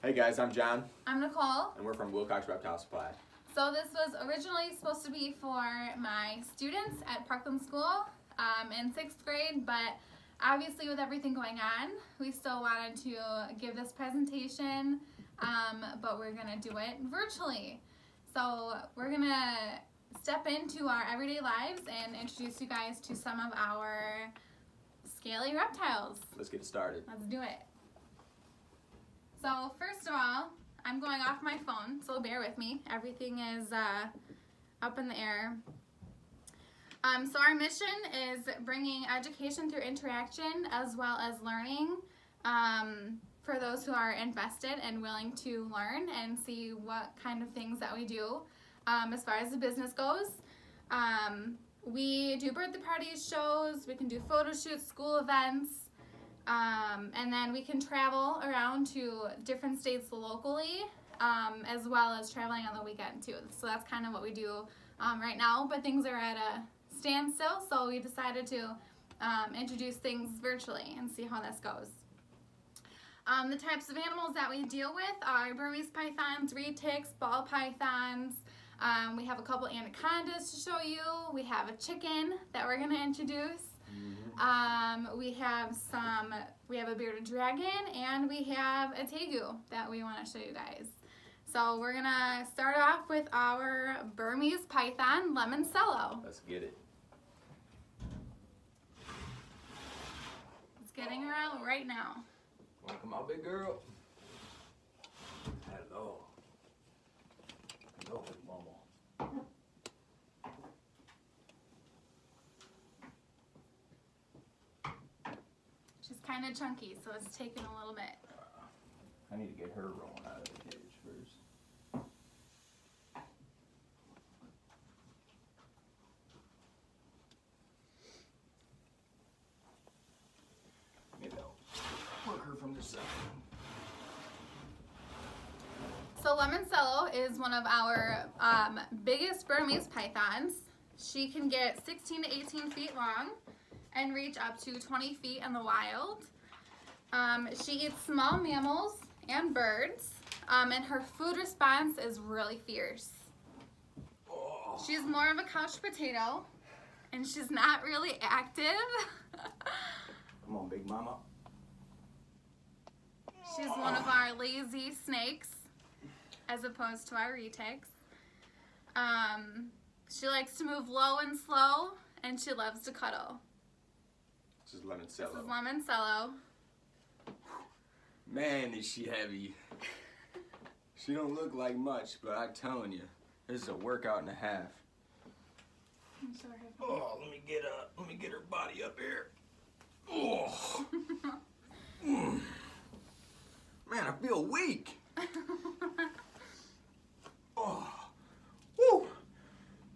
Hey guys, I'm John. I'm Nicole. And we're from Wilcox Reptile Supply. So this was originally supposed to be for my students at Parkland School in 6th grade, but obviously with everything going on, we still wanted to give this presentation, but we're going to do it virtually. So we're going to step into our everyday lives and introduce you guys to some of our scaly reptiles. Let's get started. Let's do it. So first of all, I'm going off my phone, so bear with me. Everything is up in the air. So our mission is bringing education through interaction as well as learning for those who are invested and willing to learn and see what kind of things that we do as far as the business goes. We do birthday parties, shows, we can do photo shoots, school events, and then we can travel around to different states locally, as well as traveling on the weekend too. So that's kind of what we do right now, but things are at a standstill, so we decided to introduce things virtually and see how this goes. The types of animals that we deal with are Burmese pythons, retics, ball pythons. We have a couple anacondas to show you. We have a chicken that we're going to introduce. We have a bearded dragon, and we have a tegu that we want to show you guys. So we're gonna start off with our Burmese python, Lemoncello. Let's get it. It's getting around right now. Welcome out, big girl. Hello. Hello, mama. She's kind of chunky, so it's taking a little bit. I need to get her rolling out of the cage first. Maybe I'll work her from this side. So Lemoncello is one of our biggest Burmese pythons. She can get 16 to 18 feet long and reach up to 20 feet in the wild. She eats small mammals and birds, and her food response is really fierce. Oh. She's more of a couch potato, and she's not really active. Come on, big mama. She's one of our lazy snakes, as opposed to our retics. She likes to move low and slow, and she loves to cuddle. This is Lemoncello. This is Lemoncello. Man, is she heavy. She don't look like much, but I'm telling you, this is a workout and a half. Oh, let me get her body up here. Oh. Man, I feel weak. Oh. Woo.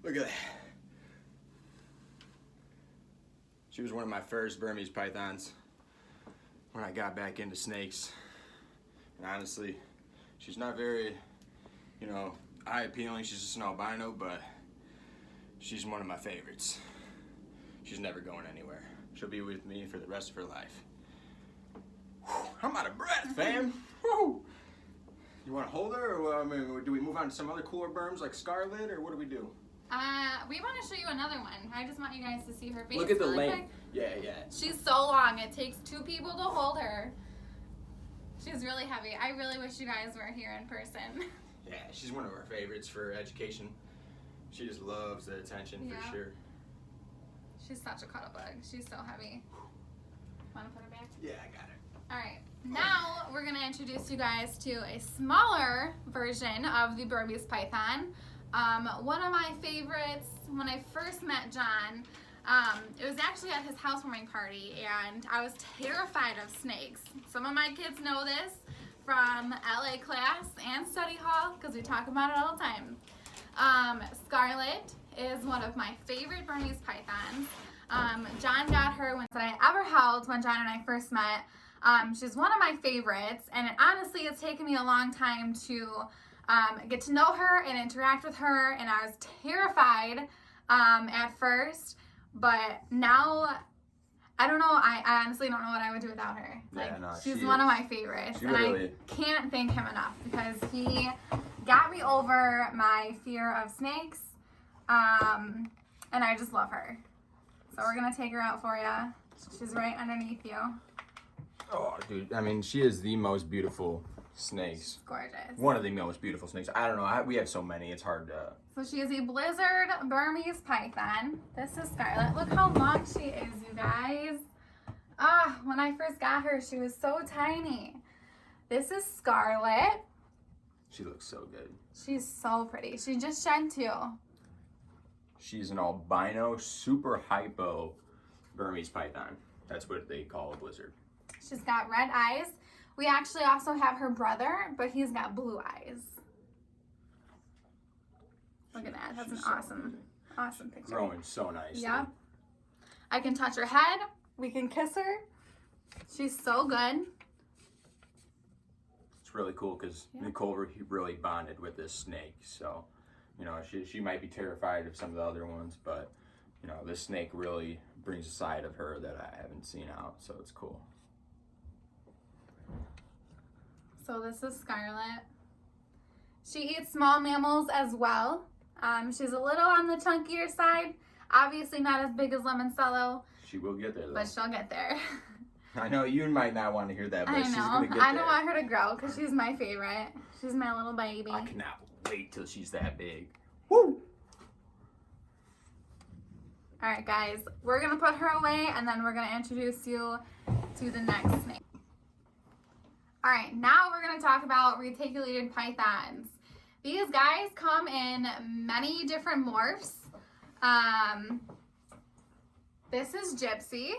Look at that. She was one of my first Burmese pythons when I got back into snakes. And honestly, she's not very, eye appealing. She's just an albino, but she's one of my favorites. She's never going anywhere. She'll be with me for the rest of her life. Whew, I'm out of breath, fam. Whew. You want to hold her, or do we move on to some other cooler Burms like Scarlet, or what do we do? We want to show you another one. I just want you guys to see her face. Look at the really length. quick. Yeah. She's so long. It takes 2 people to hold her. She's really heavy. I really wish you guys were here in person. Yeah, she's one of our favorites for education. She just loves the attention for sure. She's such a cuddle bug. She's so heavy. Want to put her back? Yeah, I got it. All right. Now we're going to introduce you guys to a smaller version of the Burmese python. One of my favorites when I first met John, it was actually at his housewarming party, and I was terrified of snakes. Some of my kids know this from LA class and study hall because we talk about it all the time. Scarlet is one of my favorite Burmese pythons. John got her when I ever held when John and I first met. She's one of my favorites, and honestly, it's taken me a long time to get to know her and interact with her, and I was terrified at first, but now I don't know. I honestly don't know what I would do without her. Like, Yeah, no, she's one of my favorites. And I can't thank him enough because he got me over my fear of snakes. And I just love her. So we're going to take her out for you. She's right underneath you. Oh, dude. I mean, she is the most beautiful snakes. She's gorgeous. One of the most beautiful snakes. I don't know. We have so many. It's hard to... So she is a blizzard Burmese python. This is Scarlet. Look how long she is, you guys. When I first got her, she was so tiny. This is Scarlet. She looks so good. She's so pretty. She just shed too. She's an albino, super hypo Burmese python. That's what they call a blizzard. She's got red eyes. We actually also have her brother, but he's got blue eyes. Look at that. That's an awesome picture. Growing so nice. Yep. I can touch her head. We can kiss her. She's so good. It's really cool because Nicole really bonded with this snake. So, you know, she might be terrified of some of the other ones, but, you know, this snake really brings a side of her that I haven't seen out. So it's cool. So this is Scarlet. She eats small mammals as well. She's a little on the chunkier side. Obviously not as big as Lemoncello. She will get there, though. But she'll get there. I know you might not want to hear that, but she's going to get there. I don't want her to grow because she's my favorite. She's my little baby. I cannot wait till she's that big. Woo! All right, guys. We're going to put her away, and then we're going to introduce you to the next snake. All right, now we're going to talk about reticulated pythons. These guys come in many different morphs. This is Gypsy.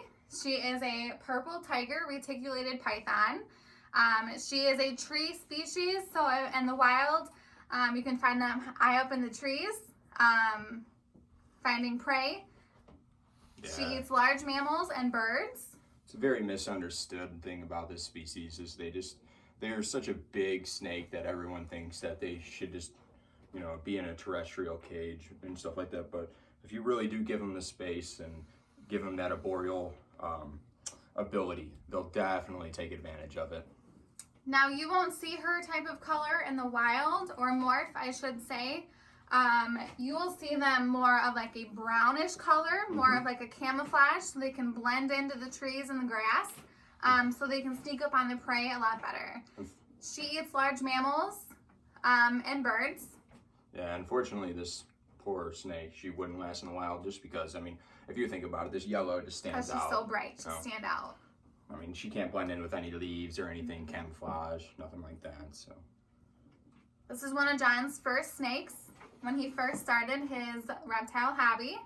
She is a purple tiger reticulated python. She is a tree species, so in the wild, you can find them high up in the trees, finding prey. Yeah. She eats large mammals and birds. It's a very misunderstood thing about this species is they're such a big snake that everyone thinks that they should just, you know, be in a terrestrial cage and stuff like that. But if you really do give them the space and give them that arboreal ability, they'll definitely take advantage of it. Now, you won't see her type of color in the wild, or morph, I should say. You will see them more of like a brownish color, more of like a camouflage, so they can blend into the trees and the grass, so they can sneak up on the prey a lot better. She eats large mammals and birds. Yeah, unfortunately, this poor snake, she wouldn't last in the wild just because, I mean, if you think about it, this yellow just stands out. Because she's so bright, to stand out. I mean, she can't blend in with any leaves or anything, camouflage, nothing like that, so. This is one of John's first snakes when he first started his reptile hobby.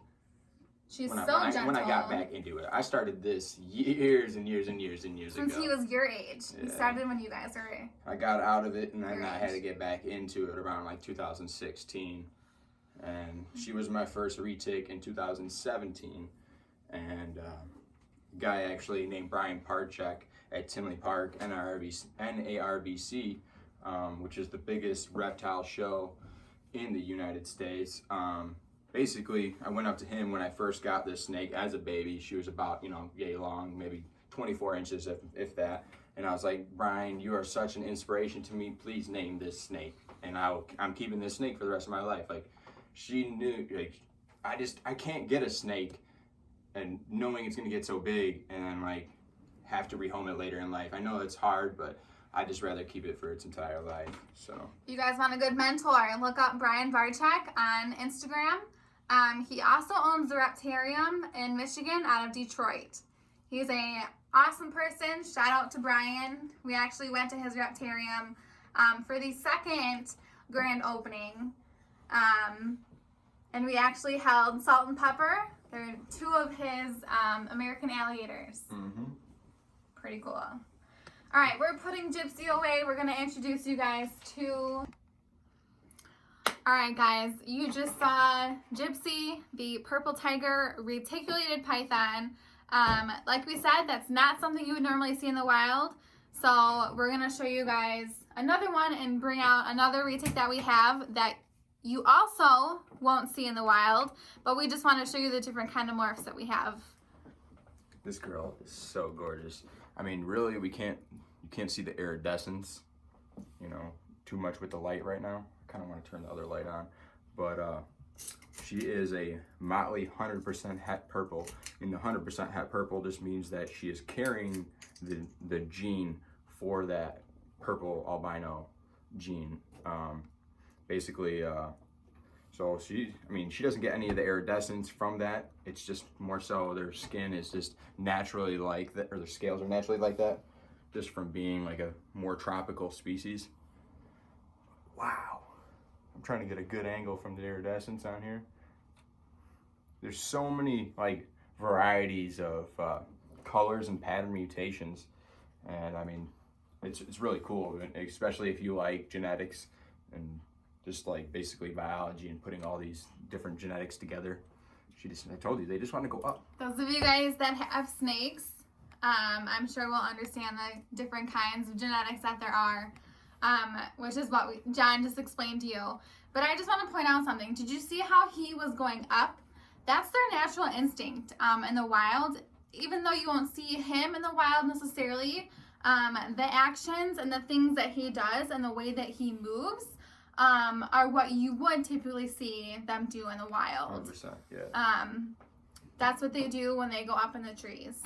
She's gentle. When I got back into it, I started this years and years and years and years ago. Since he was your age. Yeah. He started when you guys were I got out of it, and then I had to get back into it around like 2016. And she was my first retic in 2017. And a guy actually named Brian Parchek at Tinley Park, NARBC, which is the biggest reptile show in the United States. Basically, I went up to him when I first got this snake as a baby. She was about, yay long, maybe 24 inches, if that. And I was like, Brian, you are such an inspiration to me. Please name this snake. And I'm keeping this snake for the rest of my life. Like, she knew, like, I can't get a snake and knowing it's going to get so big and then, like, have to rehome it later in life. I know it's hard, but I'd just rather keep it for its entire life, so. You guys want a good mentor, look up Brian Varchek on Instagram. He also owns the Reptarium in Michigan out of Detroit. He's a awesome person. Shout out to Brian. We actually went to his Reptarium for the second grand opening. And we actually held Salt and Pepper. They're two of his American alligators. Mm-hmm. Pretty cool. All right, we're putting Gypsy away. We're going to introduce you guys to... All right, guys, you just saw Gypsy, the purple tiger reticulated python. Like we said, that's not something you would normally see in the wild. So we're going to show you guys another one and bring out another retic that we have that you also won't see in the wild. But we just want to show you the different kind of morphs that we have. This girl is so gorgeous. I mean, really, you can't see the iridescence, you know, too much with the light right now. I kind of want to turn the other light on, but she is a motley 100% het purple. And the 100% het purple just means that she is carrying the gene for that purple albino gene. Basically, so she doesn't get any of the iridescence from that. It's just more so their skin is just naturally like that, or their scales are naturally like that, just from being like a more tropical species. Wow. I'm trying to get a good angle from the iridescence on here. There's so many like varieties of colors and pattern mutations, and I mean, it's really cool, especially if you like genetics and just like basically biology and putting all these different genetics together. I told you, they just want to go up. Those of you guys that have snakes, I'm sure will understand the different kinds of genetics that there are, which is what John just explained to you. But I just want to point out something. Did you see how he was going up? That's their natural instinct in the wild. Even though you won't see him in the wild necessarily, the actions and the things that he does and the way that he moves are what you would typically see them do in the wild. 100%, yeah. That's what they do when they go up in the trees.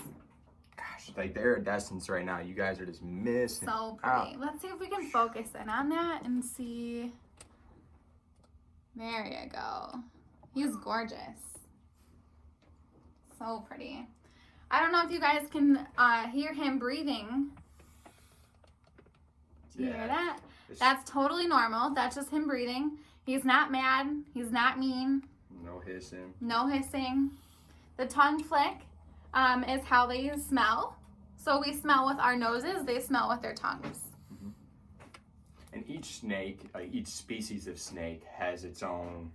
Gosh, like the iridescence right now, you guys are just missing So out. pretty. Let's see if we can focus in on that and see. There you go. He's gorgeous. So pretty. I don't know if you guys can hear him breathing. Do you hear that? That's totally normal. That's just him breathing. He's not mad. He's not mean. No hissing. No hissing. The tongue flick is how they smell. So we smell with our noses. They smell with their tongues. Mm-hmm. And each snake, each species of snake has its own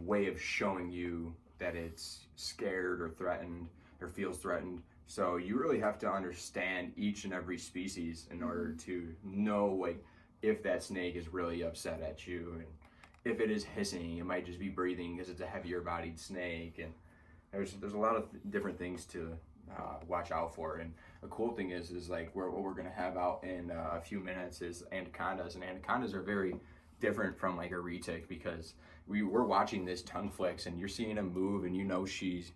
way of showing you that it's scared or threatened or feels threatened. So you really have to understand each and every species in order to know like if that snake is really upset at you, and if it is hissing, it might just be breathing because it's a heavier bodied snake. And there's a lot of different things to watch out for. And a cool thing is like what we're gonna have out in a few minutes is anacondas, and anacondas are very different from like a retic because we're watching this tongue flicks and you're seeing him move, and you know she's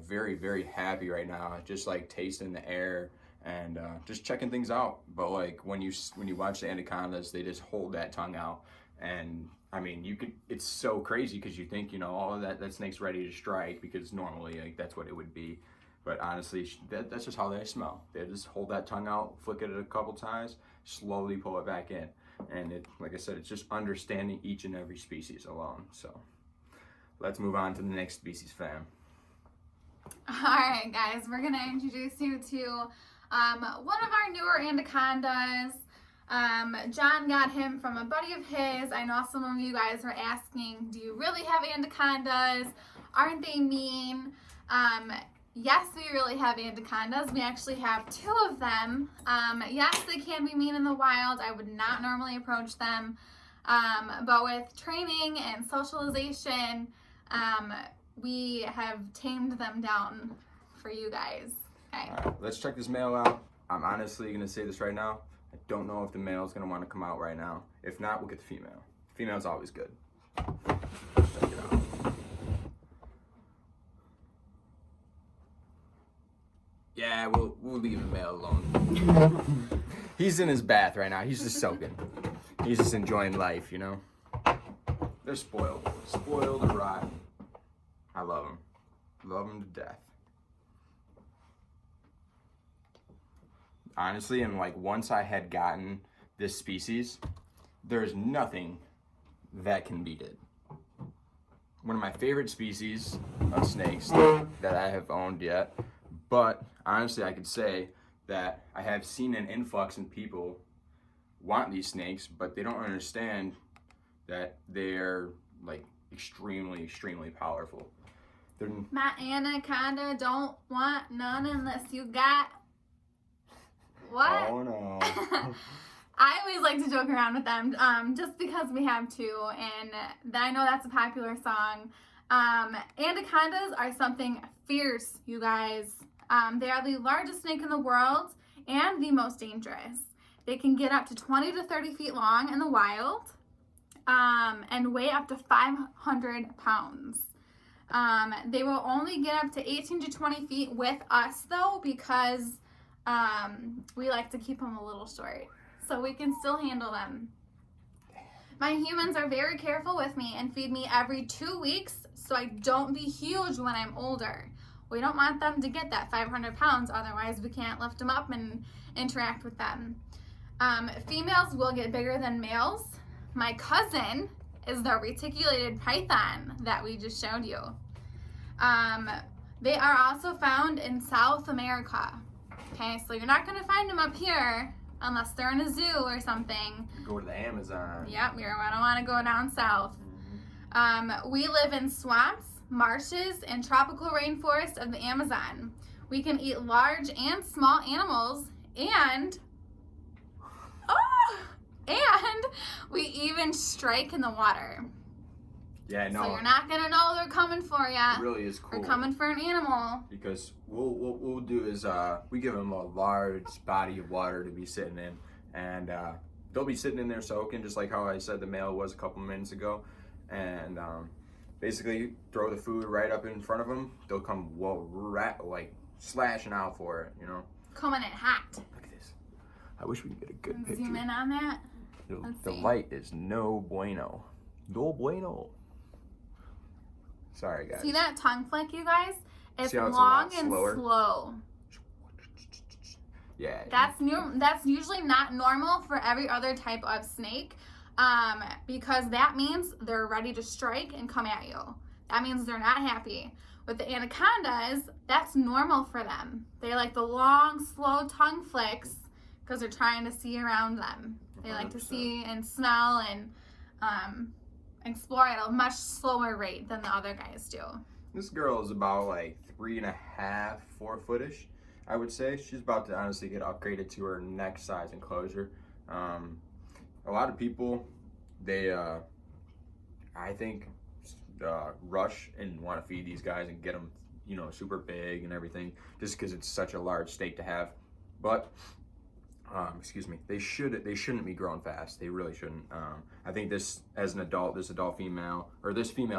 very, very happy right now, just like tasting the air and just checking things out. But like when you watch the anacondas, they just hold that tongue out, and I mean it's so crazy because you think, you know, all of that snake's ready to strike because normally like that's what it would be. But honestly, that's just how they smell. They just hold that tongue out, flick it a couple times, slowly pull it back in. And it, like I said, it's just understanding each and every species alone. So let's move on to the next species, fam. All right, guys, we're going to introduce you to one of our newer anacondas. John got him from a buddy of his. I know some of you guys were asking, do you really have anacondas? Aren't they mean? Yes, we really have anacondas. We actually have 2 of them. Yes, they can be mean in the wild. I would not normally approach them. But with training and socialization, we have tamed them down for you guys. Okay. All right, let's check this male out. I'm honestly going to say this right now. I don't know if the male is going to want to come out right now. If not, we'll get the female. Female's always good. Check it out. Yeah, we'll leave the male alone. He's in his bath right now. He's just soaking. He's just enjoying life, you know? They're spoiled. Spoiled or rotten. I love them. Love them to death. Honestly, and like once I had gotten this species, there's nothing that can beat it. One of my favorite species of snakes that I have owned yet. But honestly, I could say that I have seen an influx in people want these snakes, but they don't understand that they're like extremely, extremely powerful. My anaconda don't want none unless you got what? Oh no. I always like to joke around with them just because we have to, and I know that's a popular song. Anacondas are something fierce, you guys. They are the largest snake in the world and the most dangerous. They can get up to 20 to 30 feet long in the wild, and weigh up to 500 pounds. They will only get up to 18 to 20 feet with us though, because we like to keep them a little short so we can still handle them. My humans are very careful with me and feed me every 2 weeks so I don't be huge when I'm older. We don't want them to get that 500 pounds, otherwise we can't lift them up and interact with them. Females will get bigger than males. My cousin is the reticulated python that we just showed you. They are also found in South America. Okay, so you're not going to find them up here unless they're in a zoo or something. Go to the Amazon. Yep, I don't want to go down south. We live in swamps, marshes, and tropical rainforest of the Amazon. We can eat large and small animals, and we even strike in the water. Yeah, no. So you're not gonna know they're coming for you. It really is cool. They're coming for an animal. Because what we'll do is we give them a large body of water to be sitting in, and they'll be sitting in there soaking, just like how I said the male was a couple minutes ago, and basically throw the food right up in front of them. They'll come slashing out for it, you know. Coming in hot. Look at this. I wish we could get a good picture. Zoom in on that. The light is no bueno. No bueno. Sorry, guys. See that tongue flick, you guys? It's See how it's long a lot and slower? slow. Yeah. That's usually not normal for every other type of snake, because that means they're ready to strike and come at you. That means they're not happy. With the anacondas, that's normal for them. They like the long, slow tongue flicks because they're trying to see around them. They like to 100%. see and smell and explore at a much slower rate than the other guys do. This girl is about like 3.5, 4 footish, I would say. She's about to honestly get upgraded to her next size enclosure. A lot of people, they, I think, rush and want to feed these guys and get them, you know, super big and everything, just because it's such a large steak to have. But excuse me, they shouldn't be growing fast. They really shouldn't. I think this, as an adult, this female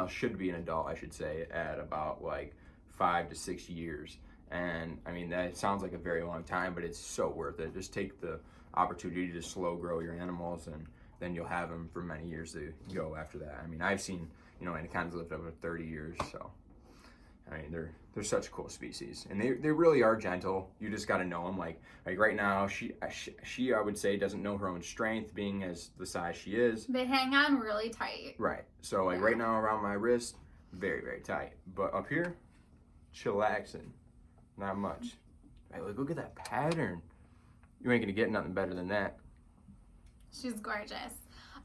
should be an adult, I should say, at about like 5 to 6 years. And I mean, that sounds like a very long time, but it's so worth it. Just take the opportunity to slow grow your animals, and then you'll have them for many years to go after that. I mean, I've seen, you know, anacondas live over 30 years, so I mean, they're such cool species, and they really are gentle. You just got to know them. Like right now, she I would say doesn't know her own strength, being as the size she is. They hang on really tight. Right. So like right now around my wrist, very, very tight. But up here, chillaxing, not much. Right, look at that pattern. You ain't gonna get nothing better than that. She's gorgeous.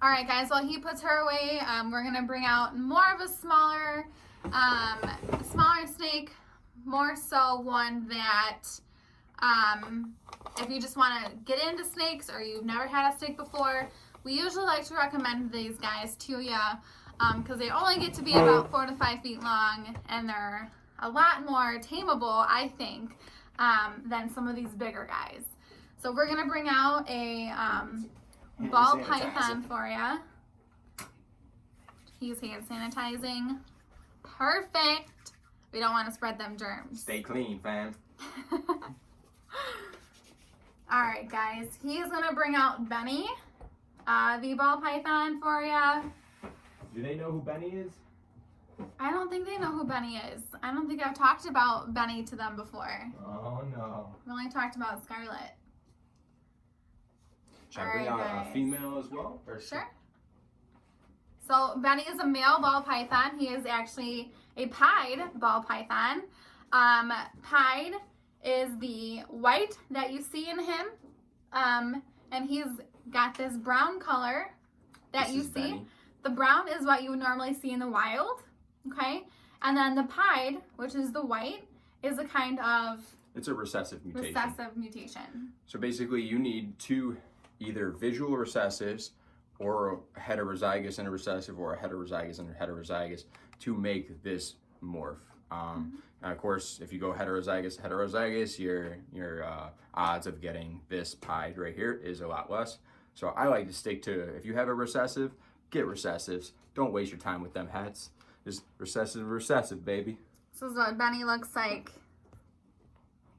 All right, guys, while he puts her away, we're gonna bring out more of a smaller snake, more so one that if you just want to get into snakes or you've never had a snake before, we usually like to recommend these guys to you because they only get to be about 4 to 5 feet long, and they're a lot more tameable, I think, than some of these bigger guys. So we're gonna bring out a ball python for you. He's hand sanitizing. Perfect. We don't want to spread them germs. Stay clean, fam. All right, guys. He's gonna bring out Benny, the ball python for you. Do they know who Benny is? I don't think they know who Benny is. I don't think I've talked about Benny to them before. Oh no. I've only talked about Scarlet. Should I bring out a female as well? Or Sure. So Benny is a male ball python. He is actually a pied ball python. Pied is the white that you see in him, and he's got this brown color that This you is see. Benny. The brown is what you would normally see in the wild, okay? And then the pied, which is the white, is a kind of It's a recessive mutation. recessive mutation. So basically, you need two either visual recessives, or a heterozygous and a recessive, or a heterozygous and a heterozygous, to make this morph. And of course, if you go heterozygous, your odds of getting this pied right here is a lot less. So I like to stick to, if you have a recessive, get recessives. Don't waste your time with them hats. Just recessive, baby. This is what Benny looks like.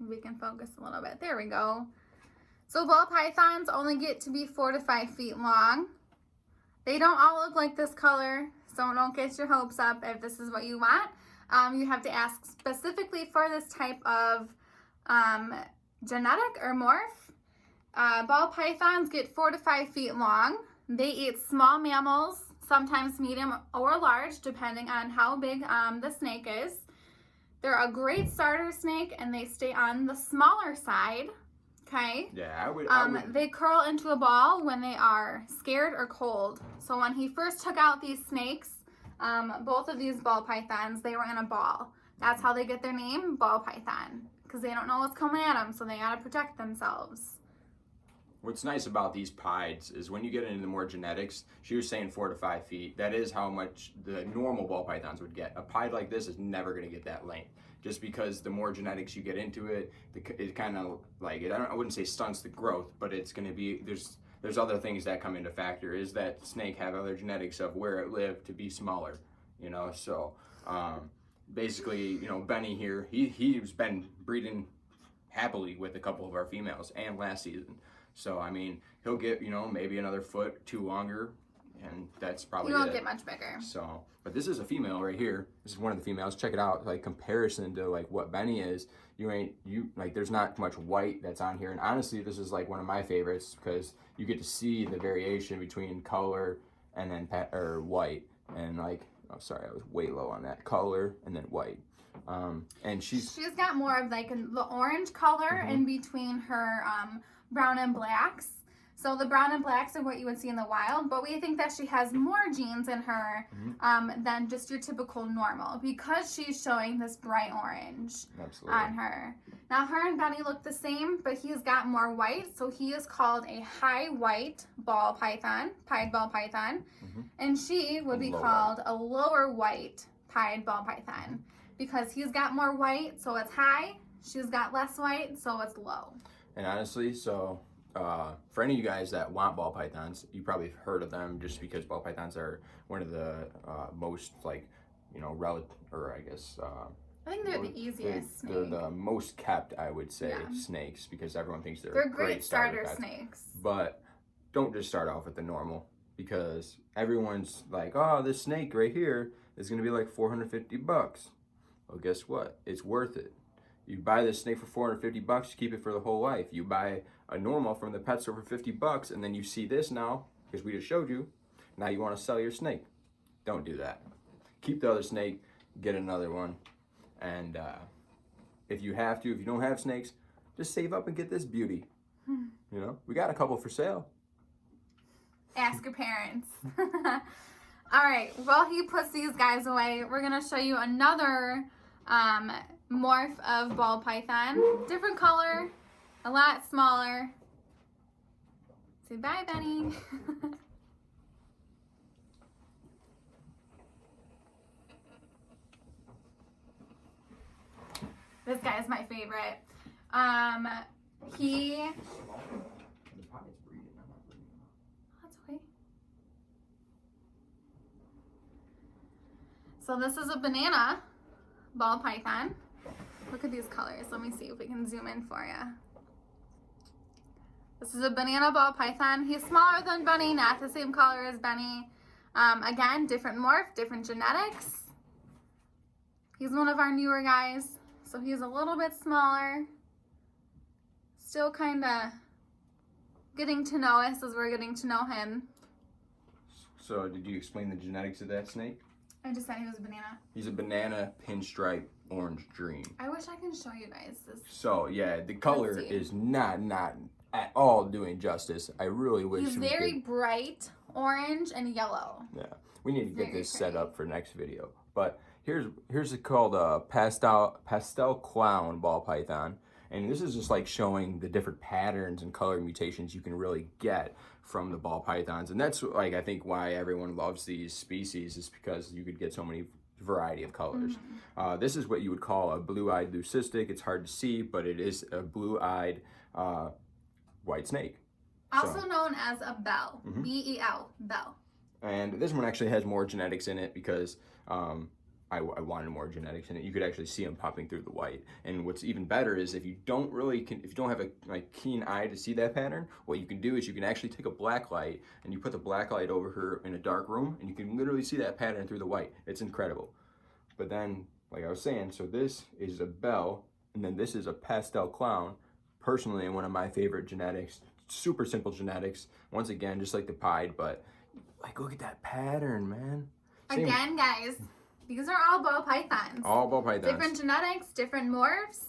We can focus a little bit. There we go. So ball pythons only get to be 4 to 5 feet long. They don't all look like this color, so don't get your hopes up if this is what you want. You have to ask specifically for this type of genetic or morph. Ball pythons get 4 to 5 feet long. They eat small mammals, sometimes medium or large, depending on how big the snake is. They're a great starter snake, and they stay on the smaller side. Okay. Yeah, I would. They curl into a ball when they are scared or cold. So when he first took out these snakes, both of these ball pythons, they were in a ball. That's how they get their name, ball python, because they don't know what's coming at them, so they gotta protect themselves. What's nice about these pieds is when you get into more genetics, she was saying 4 to 5 feet. That is how much the normal ball pythons would get. A pied like this is never going to get that length, just because the more genetics you get into it, it kind of like, I wouldn't say stunts the growth, but it's going to be, there's other things that come into factor. Is that snake have other genetics of where it lived to be smaller, you know? So basically, you know, Benny here, he's been breeding happily with a couple of our females and last season. So, I mean, he'll get, you know, maybe another foot, 2 longer, and that's probably He won't get much bigger. So, but this is a female right here. This is one of the females. Check it out, like, comparison to, like, what Benny is. Like, there's not much white that's on here. And honestly, this is, like, one of my favorites because you get to see the variation between color and then white. And, like, oh, sorry, I was way low on that. Color and then white. And she's got more of, like, the orange color in between her, brown and blacks. So the brown and blacks are what you would see in the wild, but we think that she has more genes in her than just your typical normal because she's showing this bright orange on her. Now her and Benny look the same, but he's got more white, so he is called a high white ball python, pied ball python, and she would be called a lower white pied ball python because he's got more white, so it's high. She's got less white, so it's low. And honestly, so for any of you guys that want ball pythons, you probably have heard of them just because ball pythons are one of the most, like, you know, I think they're the easiest snake. They're the most kept, I would say, snakes because everyone thinks they're great starter snakes. But don't just start off with the normal because everyone's like, oh, this snake right here is going to be like $450. Well, guess what? It's worth it. You buy this snake for $450, you keep it for the whole life. You buy a normal from the pet store for $50, and then you see this now, because we just showed you, now you want to sell your snake. Don't do that. Keep the other snake, get another one, and if you have to, if you don't have snakes, just save up and get this beauty. You know, we got a couple for sale. Ask your parents. All right, while he puts these guys away, we're going to show you another morph of ball python. Different color, a lot smaller. Say bye, Benny. This guy is my favorite. That's okay. So this is a banana ball python. Look at these colors. Let me see if we can zoom in for you. This is a banana ball python. He's smaller than Benny, not the same color as Benny. Again, different morph, different genetics. He's one of our newer guys, so he's a little bit smaller. Still kind of getting to know us as we're getting to know him. So did you explain the genetics of that snake? I just said he was a banana. He's a banana pinstripe orange dream. I wish I can show you guys this. So yeah, the color is not at all doing justice. I really wish he's very bright orange and yellow. Yeah, we need to get this set up for next video. But here's called a pastel clown ball python, and this is just like showing the different patterns and color mutations you can really get from the ball pythons. And that's like I think why everyone loves these species is because you could get so many variety of colors. This is what you would call a blue-eyed leucistic. It's hard to see, but it is a blue-eyed white snake. Also known as a bell, B-E-L, bell. And this one actually has more genetics in it because I wanted more genetics in it. You could actually see them popping through the white. And what's even better is if you don't have a keen eye to see that pattern, what you can do is you can actually take a black light and you put the black light over her in a dark room and you can literally see that pattern through the white. It's incredible. But then, like I was saying, so this is a bell and then this is a pastel clown. Personally, one of my favorite genetics, super simple genetics. Once again, just like the pied, but like look at that pattern, man. Same. Again, guys. These are all ball pythons. All ball pythons. Different genetics, different morphs.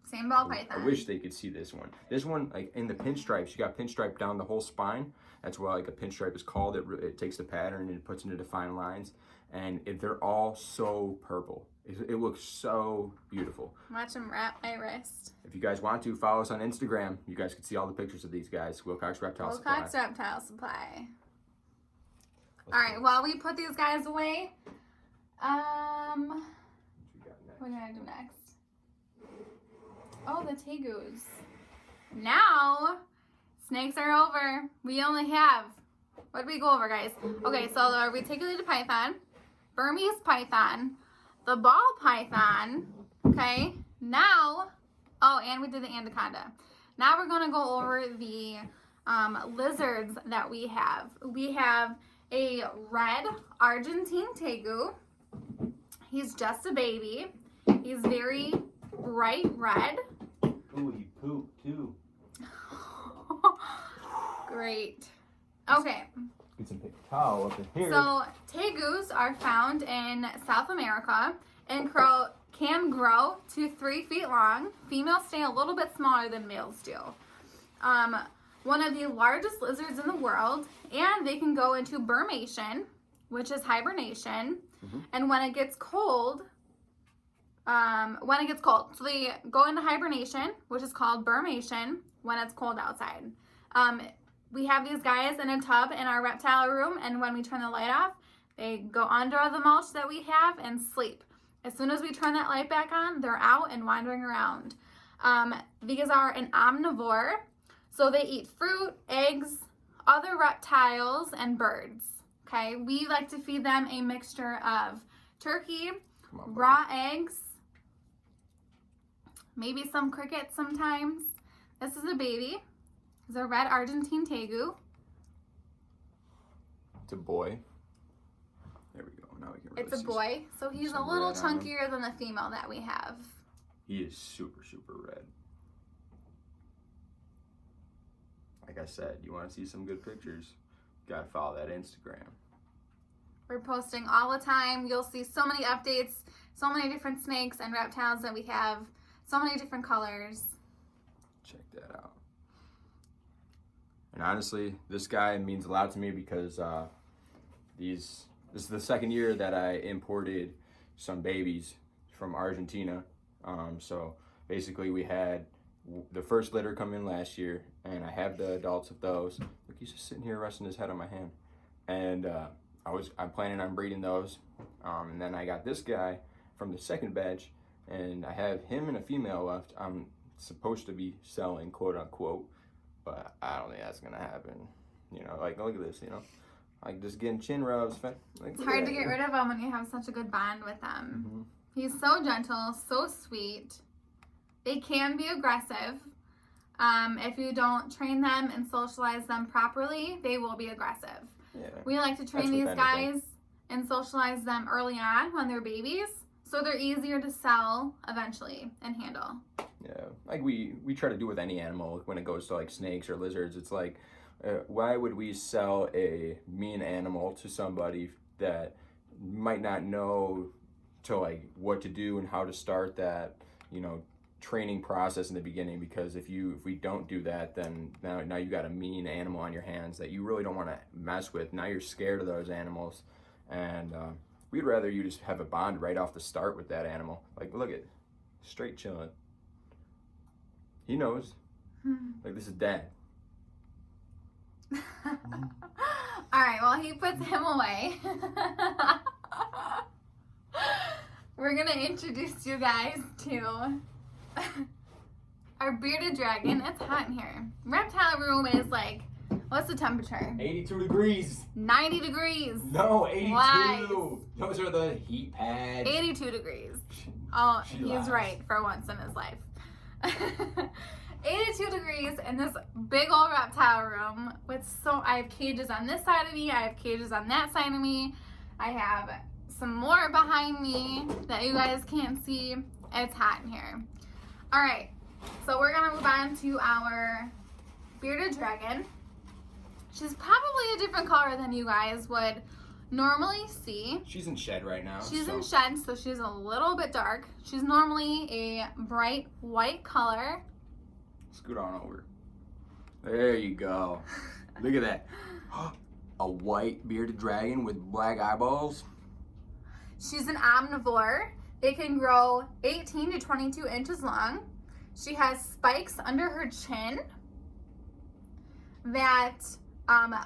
Same ball python. I wish they could see this one. This one, like in the pinstripes, you got pinstripe down the whole spine. That's why like a pinstripe is called. It takes the pattern and it puts into defined lines. And they're all so purple. It looks so beautiful. Watch them wrap my wrist. If you guys want to, follow us on Instagram. You guys can see all the pictures of these guys. Wilcox Reptile Supply. Wilcox Reptile Supply. All right, while we put these guys away, what do I do next? Oh, the tegus. Now, snakes are over. We only have, what did we go over, guys? Okay, so the reticulated python, Burmese python, the ball python, okay? Now, oh, and we did the anaconda. Now we're going to go over the lizards that we have. We have a red Argentine tegu. He's just a baby. He's very bright red. Ooh, he pooped too. Great. Okay. Get some paper towel up in here. So tegus are found in South America and can grow to 3 feet long. Females stay a little bit smaller than males do. One of the largest lizards in the world, and they can go into burmation, which is hibernation. And when it gets cold, so they go into hibernation, which is called burmation, when it's cold outside. We have these guys in a tub in our reptile room, and when we turn the light off, they go under the mulch that we have and sleep. As soon as we turn that light back on, they're out and wandering around. These are an omnivore, so they eat fruit, eggs, other reptiles, and birds. Okay, we like to feed them a mixture of turkey, raw eggs, maybe some crickets sometimes. This is a baby. It's a red Argentine tegu. It's a boy. There we go. Now we can really It's a boy, so he's a little chunkier than the female that we have. He is super, super red. Like I said, you want to see some good pictures, you gotta follow that Instagram. We're posting all the time. You'll see so many updates, so many different snakes and reptiles that we have, so many different colors. Check that out. And honestly, this guy means a lot to me because this is the second year that I imported some babies from Argentina. So basically we had the first litter come in last year, and I have the adults of those. Look, he's just sitting here resting his head on my hand. And I'm planning on breeding those. And then I got this guy from the second batch, and I have him and a female left. I'm supposed to be selling, quote unquote, but I don't think that's gonna happen. You know, like look at this, you know, like just getting chin rubs. Like, it's hard to get rid of them when you have such a good bond with them. He's so gentle, so sweet. They can be aggressive. If you don't train them and socialize them properly, they will be aggressive. Yeah, we like to train these guys and socialize them early on when they're babies, so they're easier to sell eventually and handle. Yeah, like we try to do with any animal when it goes to like snakes or lizards. It's like, why would we sell a mean animal to somebody that might not know to like what to do and how to start that, you know, training process in the beginning? Because if we don't do that, then now you got a mean animal on your hands that you really don't want to mess with. Now you're scared of those animals, and we'd rather you just have a bond right off the start with that animal. Like look at, straight chilling. He knows. Like this is dad. All right, well he puts him away. we're gonna introduce you guys to our bearded dragon. It's hot in here. Reptile room is like, what's the temperature? 82 degrees. 90 degrees. No, 82. Lies. Those are the heat pads. 82 degrees. Oh, She he's lies. right for once in his life. 82 degrees in this big old reptile room with I have cages on this side of me, I have cages on that side of me, I have some more behind me that you guys can't see. It's hot in here. Alright, so we're gonna move on to our bearded dragon. She's probably a different color than you guys would normally see. She's in shed right now. She's in shed, so she's a little bit dark. She's normally a bright white color. Scoot on over. There you go. Look at that. A white bearded dragon with black eyeballs. She's an omnivore. They can grow 18 to 22 inches long. She has spikes under her chin that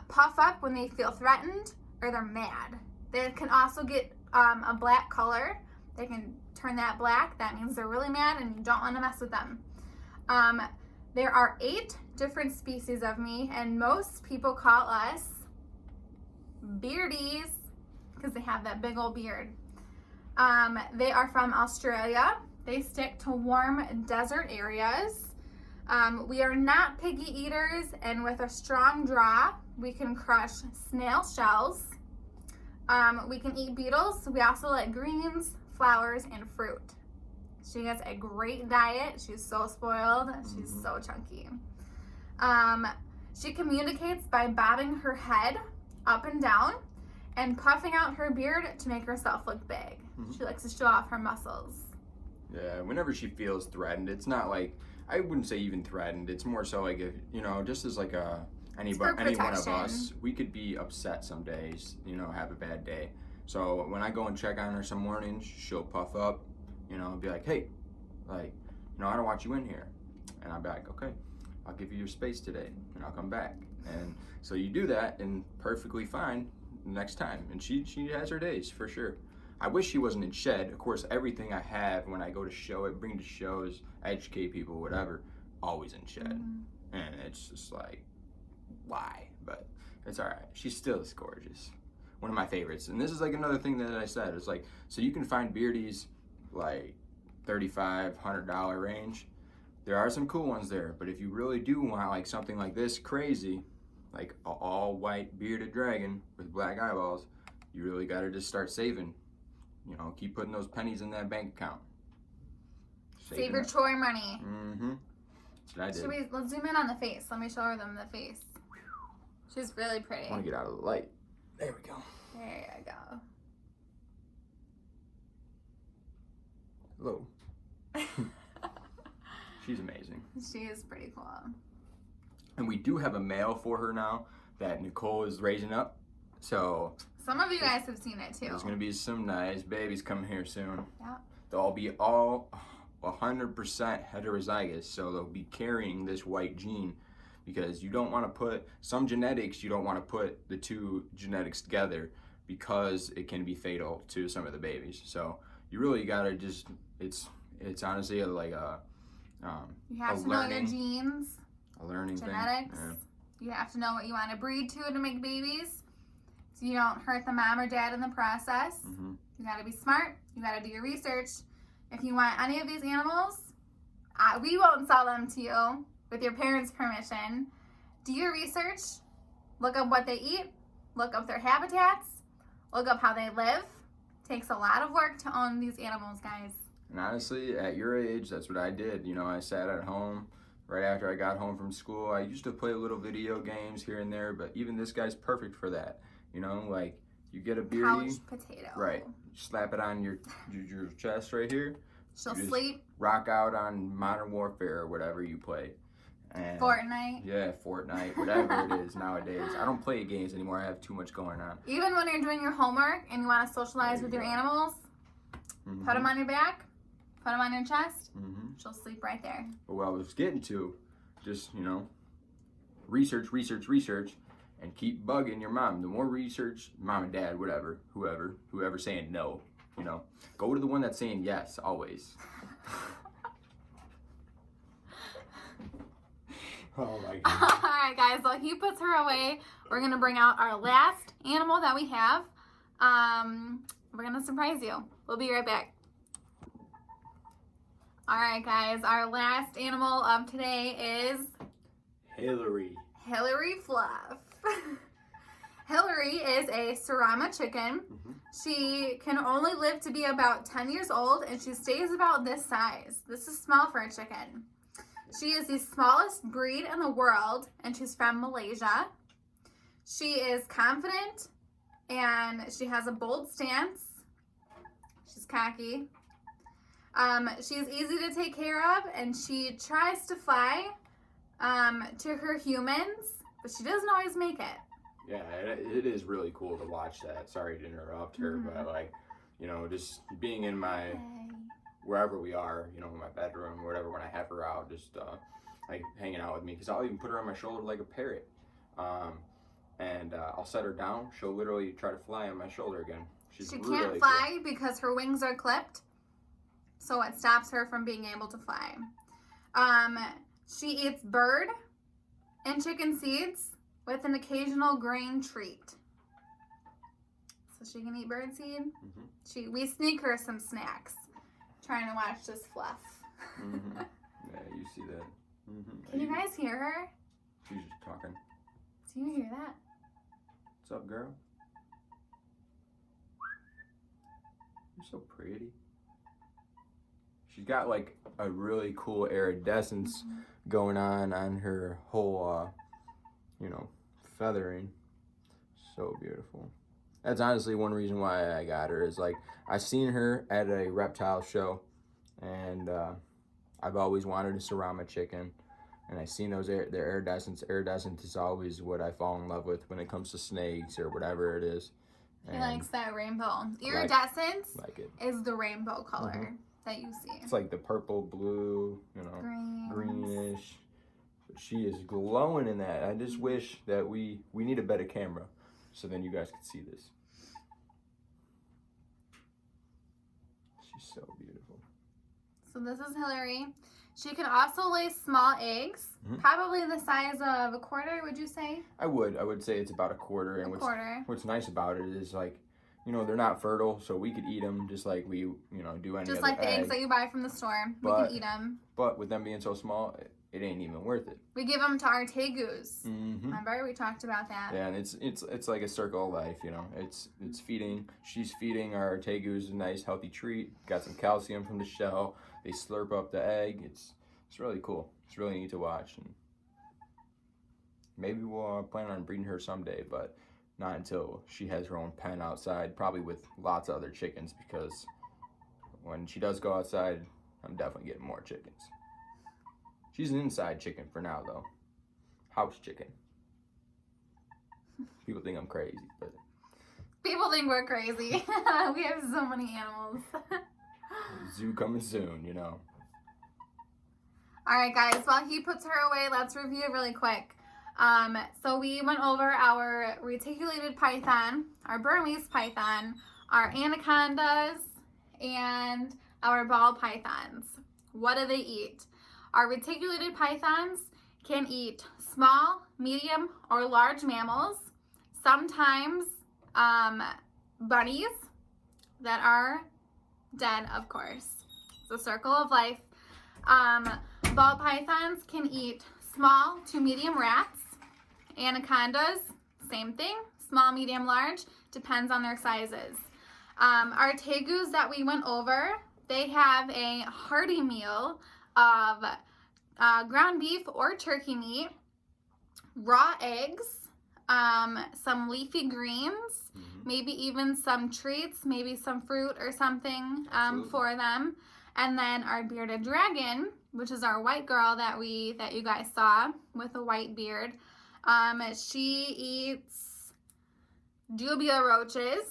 puff up when they feel threatened or they're mad. They can also get a black color. They can turn that black. That means they're really mad and you don't want to mess with them. There are 8 different species of me, and most people call us beardies because they have that big old beard. They are from Australia. They stick to warm desert areas. We are not piggy eaters, and with a strong draw, we can crush snail shells. We can eat beetles. We also like greens, flowers, and fruit. She has a great diet. She's so spoiled. She's so chunky. She communicates by bobbing her head up and down and puffing out her beard to make herself look big. She likes to show off her muscles. Yeah, whenever she feels threatened, it's not like, I wouldn't say even threatened. It's more so like, if, you know, just as like any one of us, we could be upset some days, you know, have a bad day. So when I go and check on her some mornings, she'll puff up, you know, and be like, hey, like, you know, I don't want you in here. And I'll be like, okay, I'll give you your space today and I'll come back. And so you do that and perfectly fine next time. And she has her days for sure. I wish she wasn't in shed. Of course, everything I have when I go to bring to shows, educate people, whatever, always in shed. And it's just like, why? But it's all right. She still is gorgeous. One of my favorites. And this is like another thing that I said. It's like, so you can find beardies like $35, $100 range. There are some cool ones there, but if you really do want like something like this crazy, like an all white bearded dragon with black eyeballs, you really got to just start saving. You know, keep putting those pennies in that bank account. Save your chore money. That's what I did. Let's zoom in on the face. Let me show her them the face. She's really pretty. I want to get out of the light. There we go. There you go. Hello. She's amazing. She is pretty cool. And we do have a male for her now that Nicole is raising up. So some of you guys have seen it too. there's going to be some nice babies coming here soon. Yeah. They'll be all 100% heterozygous. So they'll be carrying this white gene because you don't want to put some genetics, you don't want to put the two genetics together because it can be fatal to some of the babies. So you really got to just, it's honestly like you have to know your genes, a learning genetics. thing. You have to know what you want to breed to make babies, so you don't hurt the mom or dad in the process. You got to be smart. You got to do your research. If you want any of these animals, we won't sell them to you with your parents' permission. Do your research. Look up what they eat. Look up their habitats. Look up how they live. Takes a lot of work to own these animals, guys. And honestly, at your age, that's what I did. You know, I sat at home right after I got home from school. I used to play little video games here and there, but even this guy's perfect for that. You know, like you get a beardy, Couch potato. right? Slap it on your chest right here. She'll sleep. Rock out on Modern Warfare or whatever you play. And Fortnite. Yeah, Fortnite, whatever it is nowadays. I don't play games anymore. I have too much going on. Even when you're doing your homework and you want to socialize with your animals, put them on your back, put them on your chest. She'll sleep right there. But what I was getting to, just, you know, research, and keep bugging your mom. The more research, mom and dad, whatever, whoever saying no, you know, go to the one that's saying yes always. Oh my god. All right, guys. While he puts her away, we're gonna bring out our last animal that we have. We're gonna surprise you. We'll be right back. All right, guys. Our last animal of today is Hillary. Hillary Fluff. Hillary is a Sarama chicken. She can only live to be about 10 years old, and she stays about this size. This is small for a chicken. She is the smallest breed in the world, and she's from Malaysia. She is confident, and she has a bold stance. She's cocky. She's easy to take care of, and she tries to fly to her humans, but she doesn't always make it. Yeah, it is really cool to watch that. Sorry to interrupt her, but like, you know, just being in my, wherever we are, you know, in my bedroom or whatever, when I have her out, just like hanging out with me, because I'll even put her on my shoulder like a parrot. And I'll set her down. She'll literally try to fly on my shoulder again. She can't really fly because her wings are clipped, so it stops her from being able to fly. She eats bird and chicken seeds with an occasional grain treat. So she can eat bird seed. We sneak her some snacks, trying to watch this Fluff. Yeah, you see that. Can you guys hear her? She's just talking. Do you hear that? What's up, girl? You're so pretty. She's got like a really cool iridescence going on her whole, you know, feathering. So beautiful. That's honestly one reason why I got her, is like I seen her at a reptile show, and I've always wanted a Sarama chicken, and I seen those their iridescence. Iridescence is always what I fall in love with when it comes to snakes or whatever it is. He likes that rainbow. Iridescence like it. is the rainbow color that you see. It's like the purple, blue, you know, Greens. greenish. But she is glowing in that. I just wish that we need a better camera, so then you guys can see this. She's so beautiful. So this is Hillary. She can also lay small eggs, probably the size of a quarter, would you say? I would say it's about a quarter. And what's nice about it is, like, you know, they're not fertile, so we could eat them just like we, you know, do any just other like the eggs that you buy from the store. We can eat them. But with them being so small, it ain't even worth it. We give them to our tegus. Remember, we talked about that. Yeah, and it's like a circle of life, you know. It's feeding. She's feeding our tegus a nice healthy treat. Got some calcium from the shell. They slurp up the egg. It's really cool. It's really neat to watch, and maybe we'll plan on breeding her someday, but not until she has her own pen outside, probably with lots of other chickens, because when she does go outside, I'm definitely getting more chickens. She's an inside chicken for now, though. House chicken. People think I'm crazy, but... People think we're crazy. We have so many animals. Zoo coming soon, you know. All right, guys. While he puts her away, let's review really quick. So we went over our reticulated python, our Burmese python, our anacondas, and our ball pythons. What do they eat? Our reticulated pythons can eat small, medium, or large mammals. Sometimes bunnies that are dead, of course. It's a circle of life. Ball pythons can eat small to medium rats. Anacondas, same thing. Small, medium, large. Depends on their sizes. Our tegus that we went over, they have a hearty meal of ground beef or turkey meat, raw eggs, some leafy greens, maybe even some treats, maybe some fruit or something for them. And then our bearded dragon, which is our white girl that you guys saw with a white beard. She eats dubia roaches.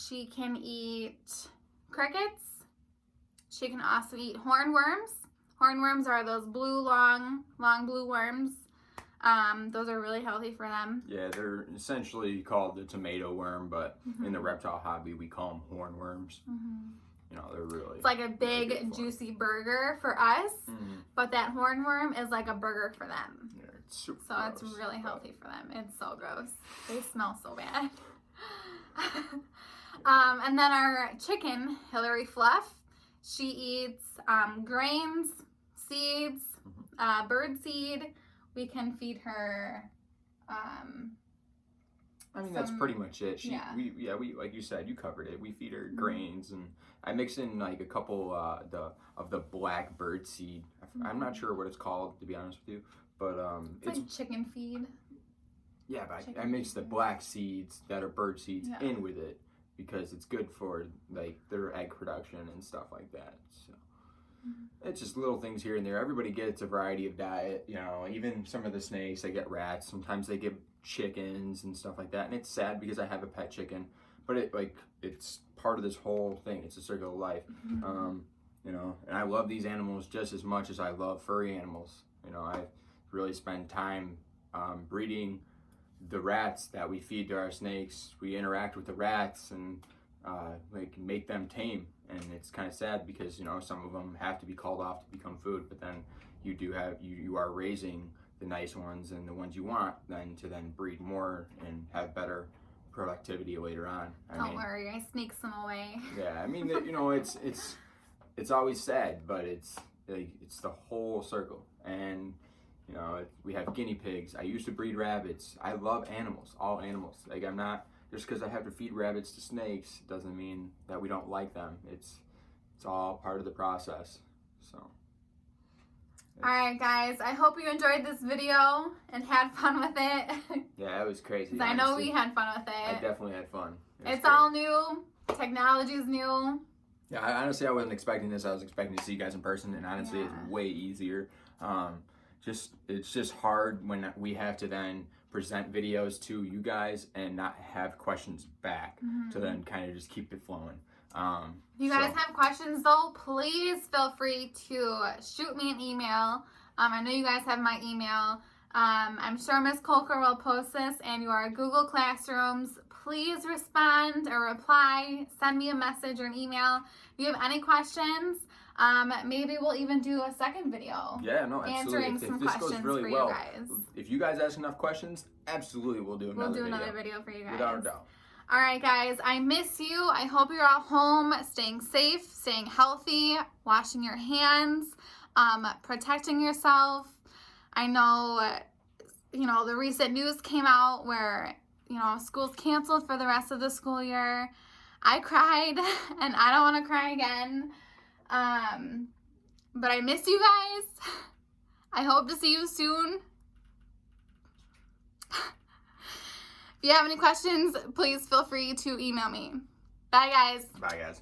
She can eat crickets. She can also eat hornworms. Hornworms are those blue, long blue worms. Those are really healthy for them. Yeah, they're essentially called the tomato worm, but in the reptile hobby, we call them hornworms. You know, they're really... It's like a big, really juicy burger for us, but that hornworm is like a burger for them. Yeah, it's super So gross, it's really healthy for them. It's so gross. They smell so bad. And then our chicken, Hillary Fluff, she eats grains, seeds, bird seed. We can feed her. I mean, that's pretty much it. Yeah. We like you said, you covered it. We feed her grains, and I mix in like a couple of the black bird seed. I'm not sure what it's called, to be honest with you, but it's like chicken feed. Yeah, but I mix the black seeds that are bird seeds in with it because it's good for like their egg production and stuff like that. So it's just little things here and there. Everybody gets a variety of diet, you know. Even some of the snakes, they get rats. Sometimes they get chickens and stuff like that. And it's sad because I have a pet chicken, but it's part of this whole thing. It's a circle of life, you know. And I love these animals just as much as I love furry animals. You know, I really spend time breeding the rats that we feed to our snakes. We interact with the rats and like make them tame. And it's kind of sad because, you know, some of them have to be called off to become food, but then you are raising the nice ones and the ones you want then to then breed more and have better productivity later on. Don't worry, I sneak some away. Yeah, I mean, you know, it's always sad, but it's the whole circle. And you know, we have guinea pigs. I used to breed rabbits. I love animals, all animals. Like, I'm not, just because I have to feed rabbits to snakes doesn't mean that we don't like them. It's all part of the process. So. Alright guys, I hope you enjoyed this video and had fun with it. Yeah, it was crazy. I know we had fun with it. I definitely had fun. It's all new. Technology's new. Yeah, honestly, I wasn't expecting this. I was expecting to see you guys in person, and honestly, it's way easier. It's just hard when we have to then present videos to you guys and not have questions back to then kind of just keep it flowing. If you guys have questions though, please feel free to shoot me an email. I know you guys have my email. I'm sure Miss Colker will post this in your Google Classrooms. Please respond or reply. Send me a message or an email. If you have any questions, maybe we'll even do a second video. Yeah, no, absolutely. Answering some questions really for well, you guys. If you guys ask enough questions, absolutely we'll do another video for you guys. Without a doubt. All right, guys, I miss you. I hope you're all home, staying safe, staying healthy, washing your hands, protecting yourself. I know, you know, the recent news came out where, you know, school's canceled for the rest of the school year. I cried, and I don't want to cry again. But I miss you guys. I hope to see you soon. If you have any questions, please feel free to email me. Bye, guys. Bye, guys.